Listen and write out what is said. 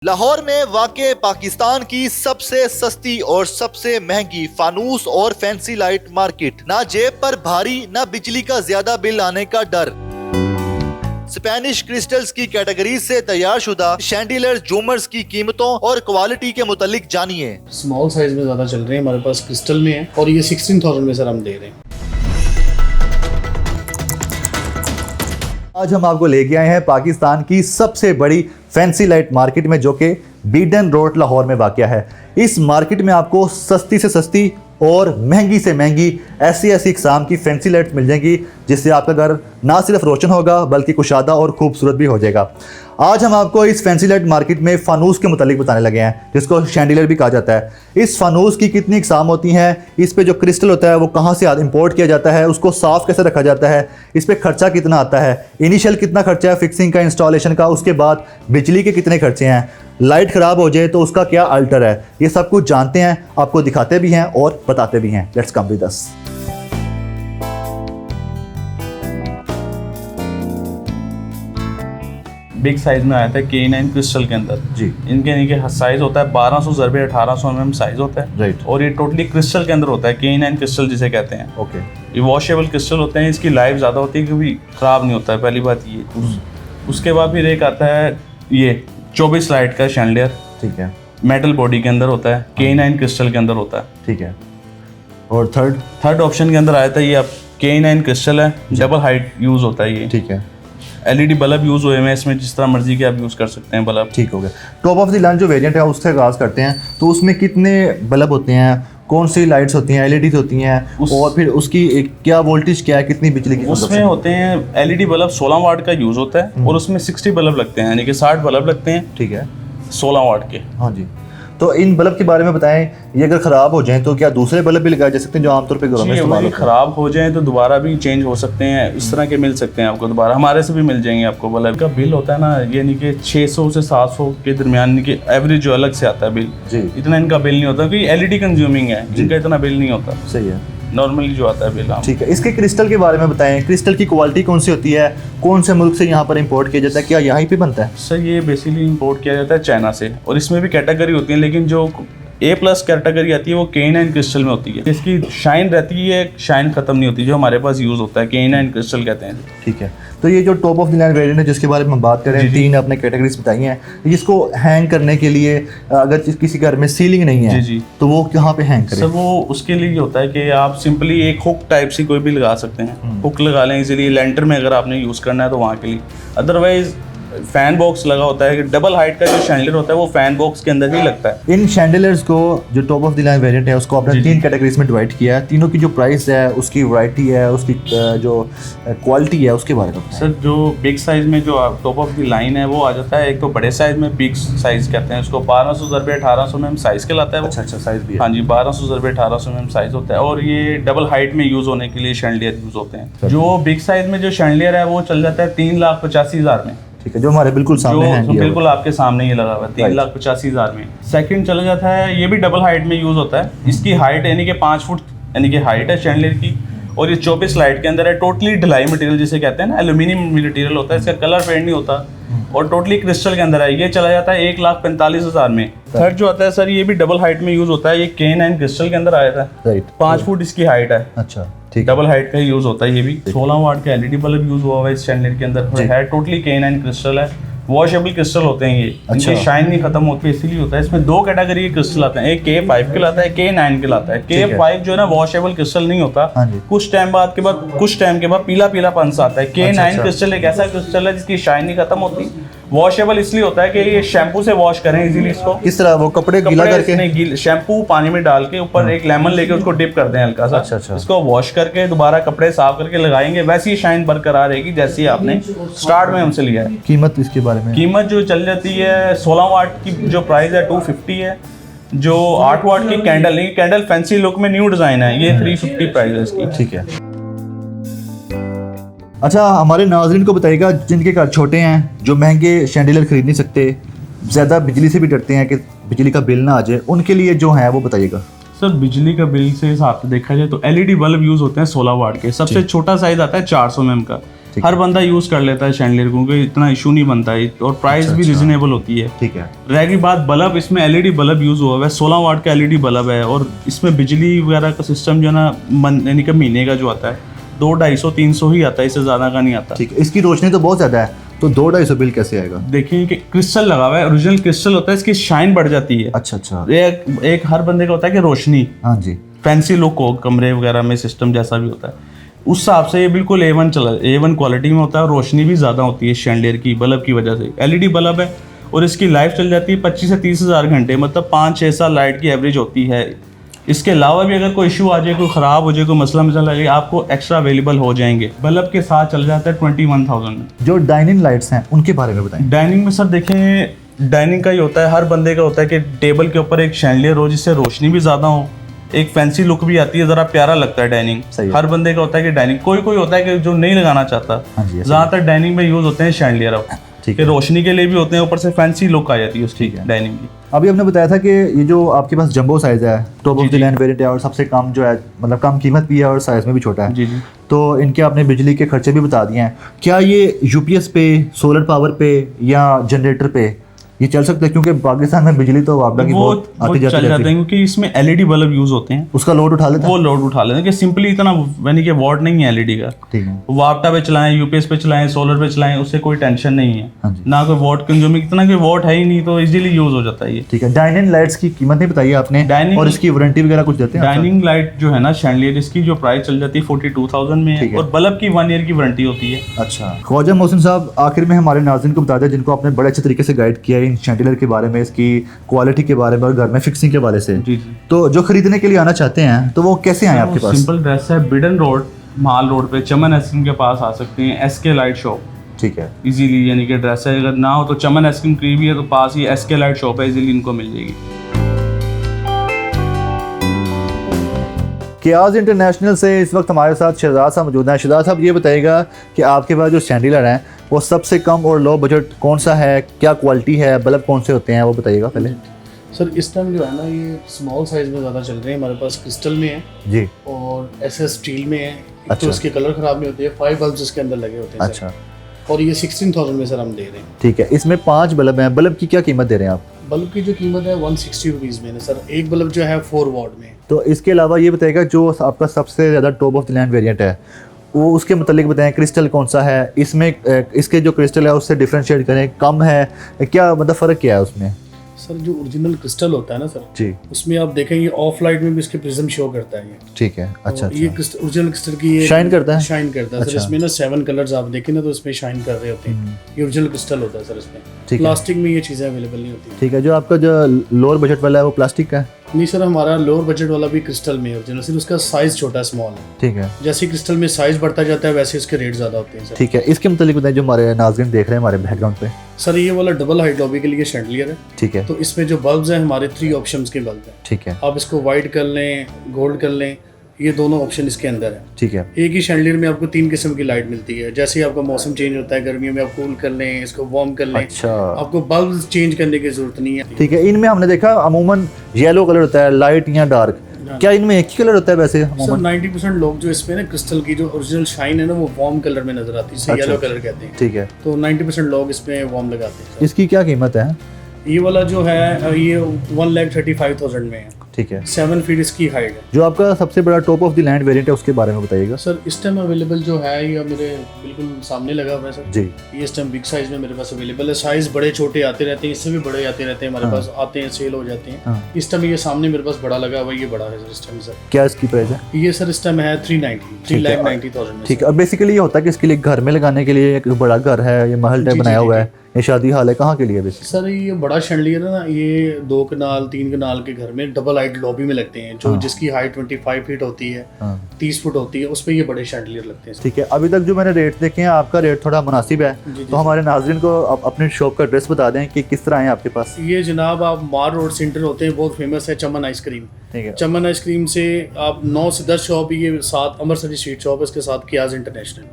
लाहौर में वाक़े पाकिस्तान की सबसे सस्ती और सबसे महंगी फानूस और फैंसी लाइट मार्केट। ना जेब पर भारी ना बिजली का ज्यादा बिल आने का डर। स्पेनिश क्रिस्टल्स की कैटेगरी से तैयार शुदा शैंडिलियर झूमर्स की कीमतों और क्वालिटी के मुतालिक जानिए। स्मॉल साइज में ज्यादा चल रहे हैं, हमारे पास क्रिस्टल में है और ये 16,000 में सर हम दे रहे हैं। आज हम आपको लेके आए हैं पाकिस्तान की सबसे बड़ी फैंसी लाइट मार्केट में, जो कि बीडन रोड लाहौर में वाक़या है। इस मार्केट में आपको सस्ती से सस्ती और महंगी से महंगी ऐसी इक़साम की फैंसी लाइट मिल जाएंगी, जिससे आपका घर ना सिर्फ रोशन होगा बल्कि कुशादा और खूबसूरत भी हो जाएगा। आज हम आपको इस फैंसी लाइट मार्केट में फ़ानूस के मुतालिक बताने लगे हैं, जिसको शैंडिलियर भी कहा जाता है। इस फ़ानूस की कितनी इक़साम होती हैं, इस पे जो क्रिस्टल होता है वो कहाँ से इंपोर्ट किया जाता है, उसको साफ़ कैसे रखा जाता है, इस पर खर्चा कितना आता है, इनिशियल कितना खर्चा है फिक्सिंग का, इंस्टॉलेशन का, उसके बाद बिजली के कितने खर्चे हैं, लाइट ख़राब हो जाए तो उसका क्या अल्टर है, ये सब कुछ जानते हैं, आपको दिखाते भी हैं और बताते भी हैं। Let's come with us. Big size में आया था K9 क्रिस्टल के अंदर जी। इनके नीचे साइज होता है 1200x1800 mm साइज होता है। राइट। और ये टोटली क्रिस्टल के अंदर होता है, K9 क्रिस्टल जिसे कहते हैं। ओके। ये वॉशेबल क्रिस्टल होते हैं, इसकी लाइफ ज़्यादा होती है क्योंकि ख़राब नहीं होता है, पहली बात ये। उसके बाद फिर एक आता है ये 24 लाइट का शैंडिलियर। ठीक है। मेटल बॉडी के अंदर होता है, K9 क्रिस्टल के अंदर होता है। ठीक है। और थर्ड ऑप्शन के अंदर आया था ये अब K9 क्रिस्टल है, डबल हाइट यूज़ होता है ये। ठीक है। LED बल्ब यूज़ हुए हैं इसमें, जिस तरह मर्जी के आप यूज़ कर सकते हैं बल्ब। ठीक हो गया। टॉप ऑफ द लाइन जो वेरिएंट है उससे आगाज़ करते हैं, तो उसमें कितने बल्ब होते हैं, कौन सी लाइट्स होती हैं, LEDs होती हैं, और फिर उसकी एक क्या वोल्टेज क्या है, कितनी बिजली की उसमें होते हैं LED बल्ब 16 वाट का यूज़ होता है और उसमें 60 बल्ब लगते हैं, यानी कि 60 बल्ब लगते हैं। ठीक है। 16 वाट के। हाँ जी। तो इन बल्ब के बारे में बताएं, ये अगर ख़राब हो जाएं तो क्या दूसरे बल्ब भी लगाए जा सकते हैं जो आमतौर पे घरों में इस्तेमाल होते हैं? ख़राब हो जाएं तो दोबारा भी चेंज हो सकते हैं, इस तरह के मिल सकते हैं आपको, दोबारा हमारे से भी मिल जाएंगे आपको। बल्ब का बिल होता है ना, यानी कि 600 से 700 के दरमियान, यानी कि एवरेज जो अलग से आता है बिल जी। इतना इनका बिल नहीं होता क्योंकि LED कंज्यूमिंग है, जिनका इतना बिल नहीं होता। सही है। नॉर्मली जो आता है बिल। ठीक है। इसके क्रिस्टल के बारे में बताएं, क्रिस्टल की क्वालिटी कौन सी होती है, कौन से मुल्क से यहाँ पर इंपोर्ट किया जाता है, क्या यहाँ पे बनता है? सर ये बेसिकली इंपोर्ट किया जाता है चाइना से, और इसमें भी कैटेगरी होती है, लेकिन जो A+ कैटेगरी आती है वो K9 क्रिस्टल में होती है। इसकी शाइन रहती है, शाइन खत्म नहीं होती, जो हमारे पास यूज़ होता है K9 क्रिस्टल कहते हैं। ठीक है। तो ये जो top of the line variant है जिसके बारे में हम बात कर रहे हैं, 3 आपने कैटेगरीज बताई हैं, जिसको हैंग करने के लिए अगर किसी घर में सीलिंग नहीं है जी। तो वो कहाँ पे हैंग करें? सर वो उसके लिए होता है कि आप सिंपली एक हुक टाइप सी कोई भी लगा सकते हैं, हुक लगा लें इजीली, लेंटर में अगर आपने यूज़ करना है तो वहाँ के लिए। अदरवाइज फैन बॉक्स लगा होता है कि डबल हाइट का जो शैंडिलियर होता है वो फैन बॉक्स के अंदर ही लगता है। इन शैंडिलियर्स को जो top of the line variant है उसको आपने 3 कैटेगरीज में डिवाइड किया है। तीनों की जो प्राइस है, उसकी वैरायटी है, उसकी जो क्वालिटी है, उसके बारे में बताएं। सर जो बिग साइज में जो टॉप ऑफ द लाइन है वो आ जाता है, एक तो बड़े साइज में बिग साइज कहते हैं उसको, 1200x1800 mm साइज कहलाता है वो। अच्छा साइज भी है। हाँ जी, 1200x1800 mm साइज होता है, और ये डबल हाइट में यूज़ होने के लिए शैंडिलियर यूज़ होते हैं। जो बिग साइज में जो शैंडिलियर है वो चल जाता है 3,85,000 में। ठीक है। जो हमारे बिल्कुल सामने है, जो बिल्कुल आपके सामने ही लगा हुआ है 3,85,000 में। सेकंड चला जाता है, ये भी डबल हाइट में यूज़ होता है। इसकी हाइट यानी कि 5 फुट यानी कि हाइट है शैंडिलियर की, और ये 24 लाइट के अंदर है। टोटली ढलाई मटेरियल जिसे कहते हैं ना, एल्यूमिनियम मटेरियल होता है, इसका कलर फेड नहीं होता, और टोटली क्रिस्टल के अंदर है। ये चला जाता है 1,45,000 में। थर्ड जो आता है सर, ये भी डबल हाइट में यूज़ होता है, ये K9 क्रिस्टल के अंदर आया था। राइट। 5 फुट इसकी हाइट है। अच्छा ठीक। डबल हाइट का यूज़ होता है। ये भी 16 वाट का LED बल्ब यूज़ हुआ हुआ है इस शैंडिलियर के अंदर है। टोटली K9 क्रिस्टल है, वॉशेबल क्रिस्टल होते हैं ये। अच्छा। इनकी शाइन नहीं खत्म होती, इसीलिए होता है। इसमें 2 कैटेगरी के क्रिस्टल आते हैं, एक K5 कहलाता है, K9 कहलाता है। K5 जो है ना वॉशेबल क्रिस्टल नहीं होता, कुछ टाइम के बाद पीला पन सा आता है। K9 क्रिस्टल एक ऐसा क्रिस्टल है जिसकी शाइन नहीं खत्म होती। वॉशेबल इसलिए होता है कि ये शैम्पू से वॉश करें इजीली इसको। किस तरह? वो कपड़े गीला करके शैम्पू पानी में डाल के ऊपर एक लेमन लेके उसको डिप कर दें हल्का सा। अच्छा। इसको वॉश करके दोबारा कपड़े साफ करके लगाएंगे, वैसी शाइन बरकरार रहेगी जैसी आपने स्टार्ट में हमसे लिया है। कीमत इसके बारे में? कीमत जो चल जाती है 16 वाट की जो प्राइस है 250 है। जो 8 वाट की कैंडल फैंसी लुक में न्यू डिजाइन है, ये 350 प्राइस है इसकी। ठीक है। अच्छा, हमारे नाज़रीन को बताइएगा जिनके घर छोटे हैं, जो महंगे शैंडिलियर खरीद नहीं सकते, ज़्यादा बिजली से भी डरते हैं कि बिजली का बिल ना आ जाए, उनके लिए जो है वो बताइएगा। सर बिजली का बिल से हिसाब से देखा जाए तो LED बल्ब यूज़ होते हैं 16 वाट के। सबसे छोटा साइज़ आता है 400 mm का। ठीक हर बंदा यूज कर लेता है शैंडलियर को, क्योंकि इतना इशू नहीं बनता है और प्राइस भी रिजनेबल होती है। ठीक है। रह गई बात बल्ब, इसमें एलईडी बल्ब यूज हुआ हुआ है, 16 वाट का एलईडी बल्ब है और इसमें बिजली वगैरह का सिस्टम जो है ना यानी कि महीने का जो आता है 200-250-300 ही आता है, इससे ज़्यादा का नहीं आता। ठीक है। इसकी रोशनी तो बहुत ज़्यादा है, तो 200-250 बिल कैसे आएगा? देखिए कि क्रिस्टल लगा हुआ है, ओरिजिनल क्रिस्टल होता है, इसकी शाइन बढ़ जाती है। अच्छा। एक हर बंदे का होता है कि रोशनी हाँ जी। फैंसी लुक हो कमरे वगैरह में, सिस्टम जैसा भी होता है उस हिसाब से ये बिल्कुल A1 क्वालिटी में होता है और रोशनी भी ज़्यादा होती है शैंडलियर की बल्ब की वजह से। एलईडी बल्ब है और इसकी लाइफ चल जाती है 25 से 30 हज़ार घंटे, मतलब 5-6 साल लाइट की एवरेज होती है। इसके अलावा भी अगर कोई इशू आ जाए, कोई ख़राब हो जाए, कोई मसला लगे, आपको एक्स्ट्रा अवेलेबल हो जाएंगे। बल्ब के साथ चल जाता है 21,000 में। जो डाइनिंग लाइट्स हैं उनके बारे में बताएं। डाइनिंग में सर देखें, डाइनिंग का ही होता है, हर बंदे का होता है कि टेबल के ऊपर एक शैंडलियर हो जिससे रोशनी भी ज़्यादा हो, एक फैंसी लुक भी आती है, ज़रा प्यारा लगता है डाइनिंग। सही है। हर बंदे का होता है कि डाइनिंग, कोई होता है कि जो नहीं लगाना चाहता। हाँ जी, ऐसा ज़्यादातर डाइनिंग में यूज़ होते हैं शैंडलियर। अब ठीक कि है। रोशनी के लिए भी होते हैं, ऊपर से फैंसी लुक आ जाती है उसकी डाइनिंग की। अभी आपने बताया था कि ये जो आपके पास जंबो साइज़ है, top of the line variant है और सबसे कम जो है, मतलब कम कीमत भी है और साइज़ में भी छोटा है। जी। तो इनके आपने बिजली के खर्चे भी बता दिए हैं। क्या ये यूपीएस पे, सोलर पावर पे या जनरेटर पे ये चल सकता है? क्योंकि पाकिस्तान में बिजली तो आपदा की बहुत वो आती जाती चल रहती जाते है। हैं क्योंकि इसमें एलईडी बल्ब यूज़ होते हैं, उसका लोड उठा लेता है? वो लोड उठा लेते हैं कि सिंपली इतना यानी कि वॉट नहीं है एलईडी का। ठीक है। वो आपटा पे चलाएं, यूपीएस पे चलाएं, सोलर पे चलाएं, उससे कोई टेंशन नहीं है। हाँ जी। ना कोई वॉट कंज्यूमिंग, इतना कोई वॉट है ही नहीं, तो इजीली यूज हो जाता है ये। ठीक है। डाइनिंग लाइट्स की कीमत नहीं बताई आपने, और इसकी वारंटी वगैरह कुछ देते हैं? डाइनिंग लाइट जो है ना शैंडलियर, इसकी जो प्राइस चल जाती है 42,000 में है और बल्ब की 1 ईयर की वारंटी होती है। अच्छा। ख्वाजा मोहसिन साहब, आखिर में हमारे नाज़रीन को बता दें जिनको आपने बड़े अच्छे तरीके से गाइड किया है इन शैंडलियर के बारे में, इसकी क्वालिटी के बारे में और घर में फिक्सिंग के बारे से। जी। तो जो खरीदने के लिए आना चाहते हैं तो वो कैसे आए आपके पास? सिंपल ड्रेस है, बिडन रोड, माल रोड पे चमन आइसक्रीम के पास आ सकते हैं, एसके लाइट शॉप। ठीक है। इजीली यानी कि ड्रेस है, अगर ना हो तो चमन आइसक्रीम करीब ही है तो पास ही एसके लाइट शॉप है, इजीली इनको मिल जाएगी। कियाज इंटरनेशनल से इस वक्त हमारे साथ शहजाद साहब मौजूद हैं। शहजाद साहब, ये बताइएगा कि आपके पास जो शैंडलियर हैं वो सबसे कम और लो बजट कौन सा है, क्या क्वालिटी है, बल्ब कौन से होते हैं, वो बताइएगा पहले। सर इस टाइम जो है ना ये स्मॉल साइज में ज़्यादा चल रहे हैं। हमारे पास क्रिस्टल में है जी, और एसएस स्टील में है। अच्छा। तो इसके कलर ख़राब नहीं होते हैं। 5 बल्ब इसके अंदर लगे होते हैं सर। अच्छा। और ये 16,000 में सर हम दे रहे हैं। ठीक है। इसमें 5 बल्ब हैं, बल्ब की क्या कीमत दे रहे हैं आप? बल्ब की जो कीमत है 160 रुपीज़ में है सर। एक बल्ब जो है 4 वाट में है। तो इसके अलावा ये बताइएगा जो आपका सबसे ज़्यादा top of the line variant है वो उसके मतलब बताएं, क्रिस्टल कौन सा है इसमें, इसके जो क्रिस्टल है उससे डिफरेंशिएट करें, कम है क्या, मतलब फ़र्क क्या है उसमें? सर जो ओरिजिनल क्रिस्टल होता है ना सर जी, उसमें आप देखेंगे ऑफ लाइट में भी इसके प्रिज्म शो करता है ये। ठीक है। अच्छा। तो ये ओरिजिनल क्रिस्टल की ये शाइन करता है? शाइन करता है सर। इसमें ना 7 कलर्स आप देखें ना तो इसमें शाइन कर रहे होते हैं। ये ओरिजिनल क्रिस्टल होता है सर। इसमें ठीक है। प्लास्टिक में ये चीज़ें अवेलेबल नहीं होती। ठीक है। जो आपका जो लोअर बजट वाला है वो प्लास्टिक का है? नहीं सर, हमारा लोअर बजट वाला भी क्रिस्टल में ओरिजिनल, सिर्फ उसका साइज छोटा स्मॉल है। ठीक है। जैसे क्रिस्टल में साइज बढ़ता जाता है वैसे इसके रेट ज़्यादा होते हैं सर। ठीक है। इसके मतलब बताएं जो हमारे नाज़रीन देख रहे हैं हमारे बैकग्राउंड पे। सर ये वाला डबल हाइट लॉबी के लिए शैंडलियर है। ठीक है। तो इसमें जो बल्ब्स हैं हमारे 3 ऑप्शंस के बल्ब हैं। ठीक है। आप इसको वाइट कर लें, गोल्ड कर लें, ये दोनों ऑप्शन इसके अंदर है। ठीक है। एक ही शैंडलियर में आपको 3 किस्म की लाइट मिलती है। जैसे ही आपका मौसम चेंज होता है, गर्मियों में आप कूल कर लें, इसको वार्म कर लें। अच्छा। आपको बल्ब चेंज करने की जरूरत नहीं है। ठीक है। इनमें हमने देखा अमूमन येलो कलर होता है, लाइट या डार्क, क्या इनमें एक ही कलर होता है वैसे सर अमूमन? 90% लोग जो इसमें ना क्रिस्टल की जो ओरिजिनल शाइन है ना वो वार्म कलर में नजर आती है, इसे येलो कलर कहते हैं। ठीक है। तो 90% लोग इसमें वार्म लगाते हैं। इसकी क्या कीमत है? ये वाला जो है ये 1,35,000 में है। ठीक है। 7 फीट इसकी हाइट है। जो आपका सबसे बड़ा top of the land variant है उसके बारे में बताइएगा। सर इस टाइम अवेलेबल जो है ये मेरे बिल्कुल सामने लगा हुआ है सर। जी। ये इस टाइम बिग साइज में मेरे पास अवेलेबल है। साइज बड़े छोटे आते रहते हैं, इससे भी बड़े आते रहते हैं हमारे पास, आते हैं सेल हो जाते हैं। हाँ। इस टाइम ये सामने मेरे पास बड़ा लगा हुआ है, ये बड़ा है सर इस टाइम सर। क्या इसकी प्राइस है? ये सर इस टाइम है 3,90,000 में। ठीक है। अब बेसिकली ये होता है कि इसके लिए घर में लगाने के लिए एक बड़ा घर है, ये महल टाइप बनाया हुआ है, ये शादी हाल है, कहाँ के लिए बेसिकली? सर ये बड़ा शैंडलियर है ना, ये 2 कनाल 3 कनाल के घर में डबल हाइट लॉबी में लगते हैं, जो जिसकी हाइट 25 फीट होती है, 30 फुट होती है, उस पर ये बड़े शैंडलियर लगते हैं। ठीक है। अभी तक जो मैंने रेट देखे हैं आपका रेट थोड़ा मुनासिब है, तो हमारे नाज़रीन को अपने शॉप का एड्रेस बता दें कि किस तरह आए आपके पास। ये जनाब आप मार रोड सेंटर होते हैं, बहुत फेमस है चमन आइसक्रीम। ठीक है। चमन आइसक्रीम से आप 9 से 10 शॉप, ये साथ अमृतसरी स्ट्रीट शॉप है, इसके साथ कियाज इंटरनेशनल।